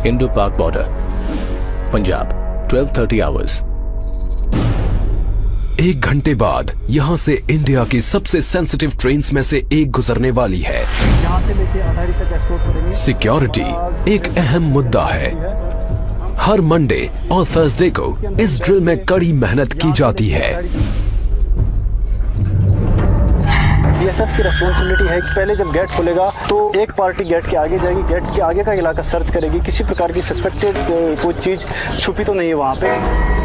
Indo-Pak border, Punjab, 12:30 hours. 1 घंटे बाद यहाँ से इंडिया की सबसे सेंसिटिव ट्रेन्स में से एक गुजरने वाली है। यहाँ से लेके अटारी तक एस्कॉर्ट करेंगे। सिक्योरिटी एक अहम मुद्दा है। हर मंडे और थर्सडे को इस ड्रिल में कड़ी मेहनत की जाती है। बीएसएफ की रिस्पॉन्सिबिलिटी है कि पहले जब गेट खुलेगा तो एक पार्टी गेट के आगे जाएगी, गेट के आगे का इलाका सर्च करेगी, किसी प्रकार की सस्पेक्टेड कोई चीज छुपी तो नहीं है वहाँ पे।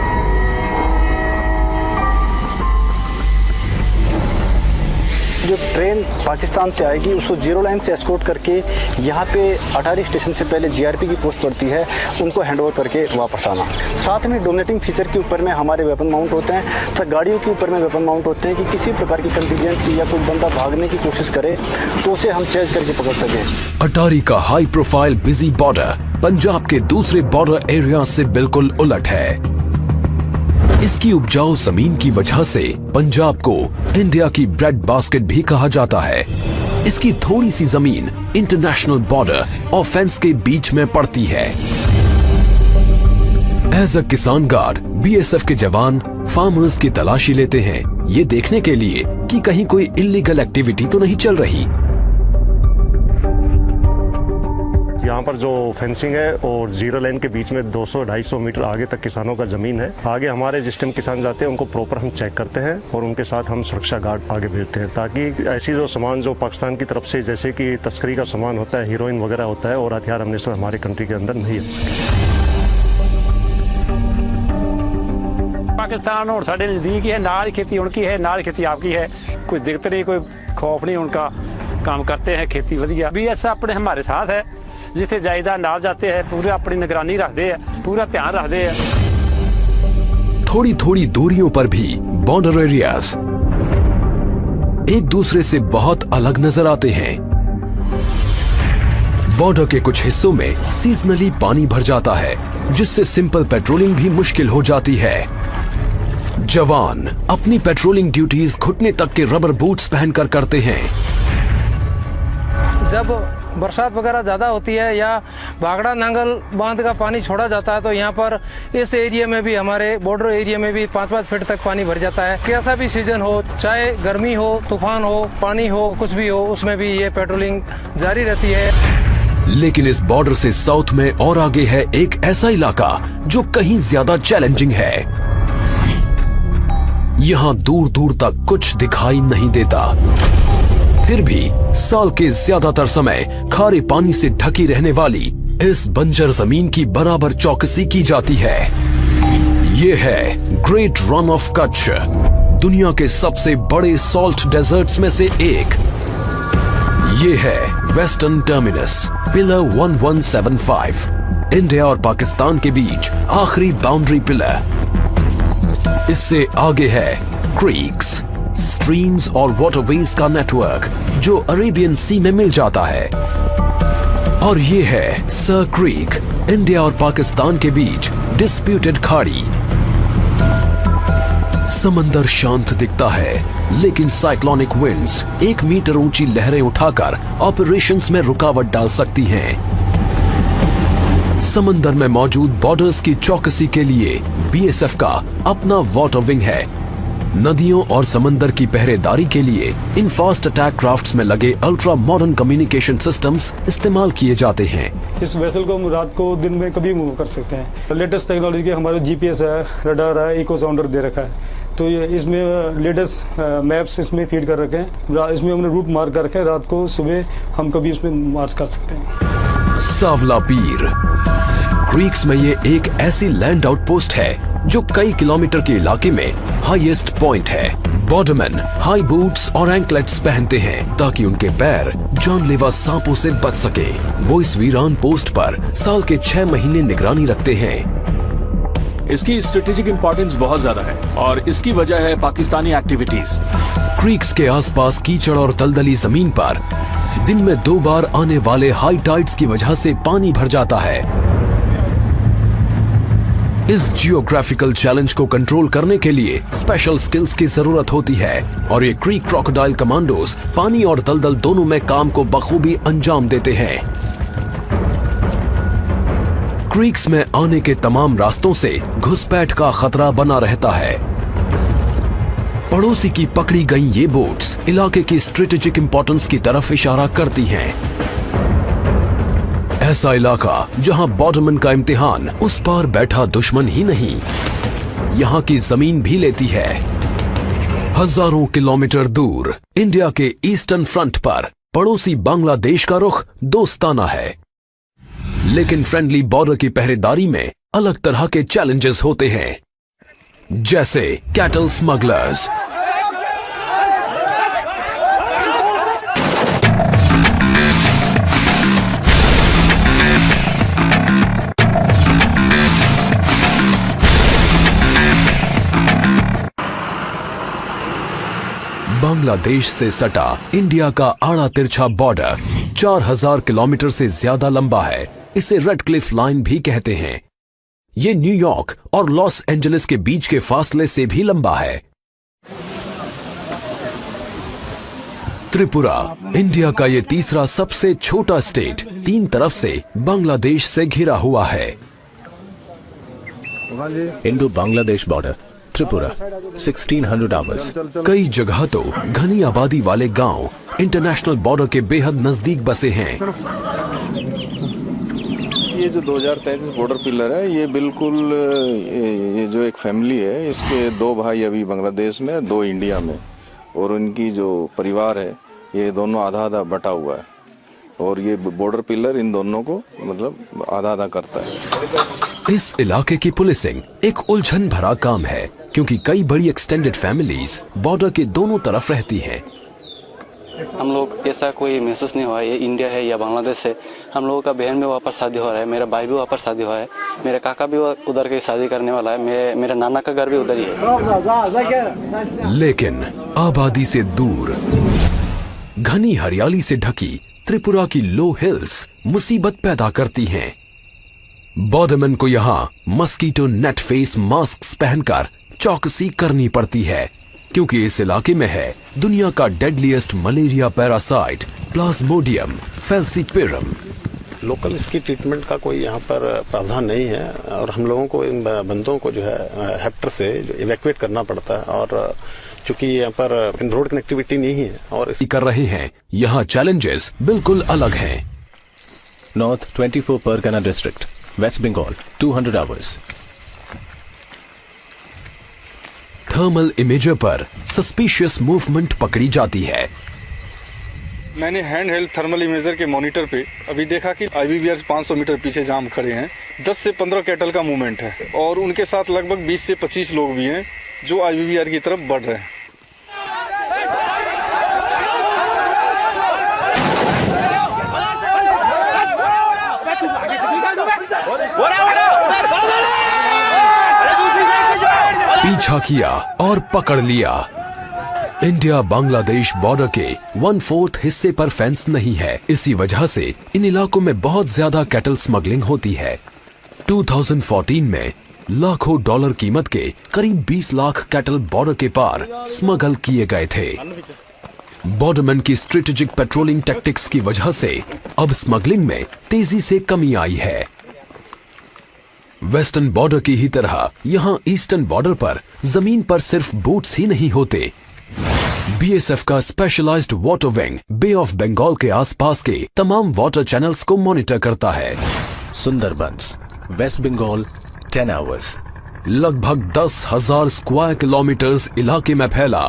जो ट्रेन पाकिस्तान से आएगी उसको जीरो लाइन से एस्कॉर्ट करके यहाँ पे अटारी स्टेशन से पहले जीआरपी की पोस्ट पड़ती है, उनको हैंडओवर करके वापस आना। साथ में डोनेटिंग फीचर के ऊपर में हमारे वेपन माउंट होते हैं तथा गाड़ियों के ऊपर में वेपन माउंट होते हैं कि किसी प्रकार की कंटीजेंसी या कोई बंदा भागने की कोशिश करे तो उसे हम चेज करके पकड़ सकें। अटारी का high profile busy border Punjab के दूसरे बॉर्डर एरिया से बिल्कुल उलट है। इसकी उपजाऊ जमीन की वजह से पंजाब को इंडिया की ब्रेड बास्केट भी कहा जाता है। इसकी थोड़ी सी जमीन इंटरनेशनल बॉर्डर और फेंस के बीच में पड़ती है। एज अ किसान गार्ड बीएसएफ के जवान फार्मर्स की तलाशी लेते हैं, ये देखने के लिए कि कहीं कोई इलीगल एक्टिविटी तो नहीं चल रही। यहाँ पर जो फेंसिंग है और जीरो लाइन के बीच में 200-250 मीटर आगे तक किसानों का जमीन है। आगे हमारे जिस टाइम किसान जाते हैं उनको प्रॉपर हम चेक करते हैं और उनके साथ हम सुरक्षा गार्ड आगे भेजते हैं ताकि ऐसी जो सामान जो पाकिस्तान की तरफ से जैसे कि तस्करी का सामान होता है, हीरोइन वगैरह होता है और हथियार हमेशा हमारे कंट्री के अंदर नहीं आ सके। पाकिस्तान और साढ़े नज़दीक है, नाल खेती उनकी है, नाल खेती आपकी है, कोई दिक्कत नहीं, कोई खौफ नहीं, उनका काम करते हैं, खेती वधिया। बीएसएफ अपने हमारे साथ है, जिथे जायदा नाल जाते हैं पूरे अपनी निगरानी रखते हैं, पूरा ध्यान रखते हैं। थोड़ी थोड़ी दूरियों पर भी बॉर्डर एरियाज एक दूसरे से बहुत अलग नजर आते हैं। बॉर्डर के कुछ हिस्सों में सीजनली पानी भर जाता है, जिससे सिंपल पेट्रोलिंग भी मुश्किल हो जाती है। जवान अपनी पेट्रोलिंग ड्यूटीज घुटने तक के रबर बूट्स पहनकर करते हैं। जब बरसात वगैरह ज़्यादा होती है या भागड़ा नांगल बांध का पानी छोड़ा जाता है तो यहाँ पर इस एरिया में भी, हमारे बॉर्डर एरिया में भी 5-5 फीट तक पानी भर जाता है। कैसा भी सीजन हो, चाहे गर्मी हो, तूफान हो, पानी हो, कुछ भी हो, उसमें भी ये पेट्रोलिंग जारी रहती है। लेकिन इस बॉर्डर से साउथ में और आगे है एक ऐसा इलाका जो कहीं ज्यादा चैलेंजिंग है। यहाँ दूर दूर तक कुछ दिखाई नहीं देता, फिर भी साल के ज्यादातर समय खारे पानी से ढकी रहने वाली इस बंजर जमीन की बराबर चौकसी की जाती है। ये है ग्रेट रन ऑफ कच्छ, दुनिया के सबसे बड़े सॉल्ट डेजर्ट्स में से एक। ये है वेस्टर्न टर्मिनस, पिलर 1175, इंडिया और पाकिस्तान के बीच आखिरी बाउंड्री पिलर। इससे आगे है क्रीक्स, स्ट्रीम्स और वाटरवेज का नेटवर्क जो अरेबियन सी में मिल जाता है। और ये है सर क्रीक, इंडिया और पाकिस्तान के बीच डिस्प्यूटेड खाड़ी। समंदर शांत दिखता है, लेकिन साइक्लोनिक विंड्स 1 मीटर ऊंची लहरें उठाकर ऑपरेशंस में रुकावट डाल सकती हैं। समंदर में मौजूद बॉर्डर्स की चौकसी के लिए बीएसएफ का अपना वाटर विंग है। नदियों और समंदर की पहरेदारी के लिए इन फास्ट अटैक क्राफ्ट्स में लगे अल्ट्रा मॉडर्न कम्युनिकेशन सिस्टम्स इस्तेमाल किए जाते हैं। इस वेसल को हम रात को दिन में कभी मूव कर सकते हैं। लेटेस्ट टेक्नोलॉजी के हमारे जीपीएस है, रडार है, इको साउंडर दे रखा है, तो ये इसमें लेटेस्ट मैप्स इसमें फीड कर रखे हैं। इसमें हमने रूट मार्क कर रखे हैं, रात को सुबह हम कभी इसमें मार्च कर सकते हैं। सावला पीर क्रीक्स में ये एक ऐसी लैंड आउटपोस्ट है जो कई किलोमीटर के इलाके में हाईएस्ट पॉइंट है। बॉर्डरमैन हाई बूट्स और एंकलेट्स पहनते हैं ताकि उनके पैर जानलेवा सांपों से बच सके। वो इस वीरान पोस्ट पर साल के 6 महीने निगरानी रखते हैं। इसकी स्ट्रेटेजिक इंपॉर्टेंस बहुत ज्यादा है और इसकी वजह है पाकिस्तानी एक्टिविटीज। क्रीक्स के आसपास कीचड़ और दलदली जमीन पर दिन में 2 बार आने वाले हाई टाइड्स की वजह से पानी भर जाता है। इस जियोग्राफिकल चैलेंज को कंट्रोल करने के लिए स्पेशल स्किल्स की जरूरत होती है और ये क्रीक क्रोकोडाइल कमांडोज पानी और दलदल दोनों में काम को बखूबी अंजाम देते हैं। क्रीक्स में आने के तमाम रास्तों से घुसपैठ का खतरा बना रहता है। पड़ोसी की पकड़ी गई ये बोट्स इलाके की स्ट्रेटेजिक इंपॉर्टेंस की तरफ इशारा करती हैं। ऐसा इलाका जहां बॉर्डरमैन का इम्तिहान उस पार बैठा दुश्मन ही नहीं, यहां की जमीन भी लेती है। हजारों किलोमीटर दूर इंडिया के ईस्टर्न फ्रंट पर पड़ोसी बांग्लादेश का रुख दोस्ताना है, लेकिन फ्रेंडली बॉर्डर की पहरेदारी में अलग तरह के चैलेंजेस होते हैं, जैसे कैटल स्मगलर्स, बांग्लादेश से सटा इंडिया का आड़ा तिरछा बॉर्डर 4000 किलोमीटर से ज्यादा लंबा है। इसे रेड क्लिफ लाइन भी कहते हैं। ये न्यूयॉर्क और लॉस एंजलिस के बीच के फासले से भी लंबा है। त्रिपुरा इंडिया का ये तीसरा सबसे छोटा स्टेट 3 तरफ से बांग्लादेश से घिरा हुआ है। Indo Bangladesh border, Tripura, 1600 hours. कई जगह तो घनी आबादी वाले गांव इंटरनेशनल बॉर्डर के बेहद नजदीक बसे हैं। ये जो 2033 बॉर्डर पिलर है, ये बिल्कुल ये जो एक फैमिली है, इसके 2 भाई अभी बांग्लादेश में, 2 इंडिया में, और उनकी जो परिवार है ये दोनों आधा आधा बटा हुआ है, और ये बॉर्डर पिलर इन दोनों को मतलब आधा आधा करता है। इस इलाके की पुलिसिंग एक उलझन भरा काम है, क्योंकि कई बड़ी एक्सटेंडेड फैमिलीज बॉर्डर के दोनों तरफ रहती हैं। हम लोग ऐसा कोई महसूस नहीं हुआ ये इंडिया है या बांग्लादेश है। हम लोगों का बहन भी वापस शादी हो रहा है, मेरा भाई भी वापस शादी हुआ है, मेरा काका भी उधर की शादी करने वाला है, मेरा नाना का घर भी उधर ही है। लेकिन आबादी से दूर घनी हरियाली से ढकी त्रिपुरा की लो हिल्स मुसीबत पैदा करती हैं। बॉर्डरमैन को यहाँ मस्कीटो नेट फेस मास्क पहनकर चौकसी करनी पड़ती है, क्योंकि इस इलाके में है दुनिया का deadliest malaria parasite Plasmodium falciparum. Local इसकी ट्रीटमेंट का कोई यहाँ पर प्रावधान नहीं है, और हम लोगों को इन बंदों को जो है हेक्टर से इवैक्यूएट करना पड़ता है, और चूंकि यहाँ पर रोड कनेक्टिविटी नहीं है और कर रहे हैं। यहाँ चैलेंजेस बिल्कुल अलग हैं। North 24 Pargana district, West Bengal, 200 hours. Thermal imager पर सस्पिशियस मूवमेंट पकड़ी जाती है। मैंने हैंड हेल्ड थर्मल इमेजर के मॉनिटर पे अभी देखा कि IBBR 500 मीटर पीछे जाम खड़े हैं। 10 से 15 कैटल का मूवमेंट है, और उनके साथ लगभग 20 से 25 लोग भी हैं जो IBBR की तरफ बढ़ रहे हैं। पीछा किया और पकड़ लिया। इंडिया बांग्लादेश बॉर्डर के 1/4 हिस्से पर फेंस नहीं है। इसी वजह से इन इलाकों में बहुत ज्यादा कैटल स्मगलिंग होती है। 2014 में लाखों डॉलर कीमत के करीब 20 लाख कैटल बॉर्डर के पार स्मगल किए गए थे। बॉर्डरमैन की स्ट्रेटेजिक पेट्रोलिंग टैक्टिक्स की वजह से अब स्मगलिंग में तेजी से कमी आई है। वेस्टर्न बॉर्डर की ही तरह यहाँ ईस्टर्न बॉर्डर पर जमीन पर सिर्फ बोट्स ही नहीं होते। BSF का specialised water wing bay of Bengal के आसपास के तमाम वाटर चैनल्स को मॉनिटर करता है। सुंदरबंस, वेस्ट बंगाल, 10 आवर्स। लगभग 10,000 स्क्वायर किलोमीटर्स इलाके में फैला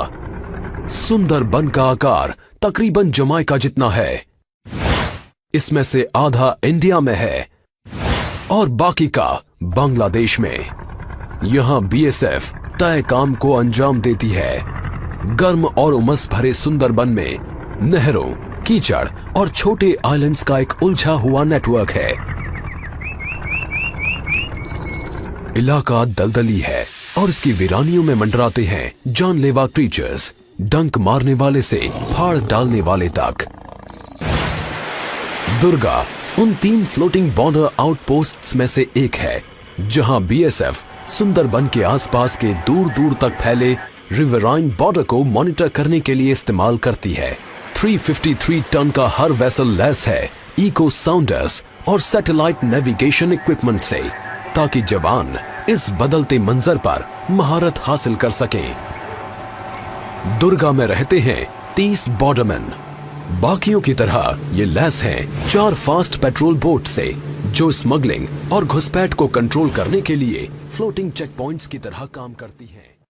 सुंदरबन का आकार तकरीबन जमाइका जितना है। इसमें से आधा इंडिया में है और बाकी का बांग्लादेश में। यहाँ BSF तय काम को अंजाम देती है। गर्म और उमस भरे सुंदरबन में नहरों, कीचड़ और छोटे आइलैंड्स का एक उलझा हुआ नेटवर्क है। इलाका दलदली है और इसकी वीरानियों में मंडराते हैं जानलेवा क्रीचर्स, डंक मारने वाले से फाड़ डालने वाले तक। दुर्गा उन 3 फ्लोटिंग बॉर्डर आउटपोस्ट्स में से एक है, जहां BSF सुंदरबन के आसपास के दूर दूर तक फैले रिवराइन बॉर्डर को मॉनिटर करने के लिए इस्तेमाल करती है। 353 टन का हर वेसल लैस है इको साउंडर्स और सैटेलाइट नेविगेशन इक्विपमेंट से, ताकि जवान इस बदलते मंजर पर महारत हासिल कर सकें। दुर्गा में रहते हैं 30 बॉर्डरमैन। बाकियों की तरह ये लैस हैं 4 फास्ट पेट्रोल बोट से, जो स्मगलिंग और घुसपैठ को कंट्रोल करने के लिए फ्लोटिंग चेक पॉइंट्स की तरह काम करती हैं।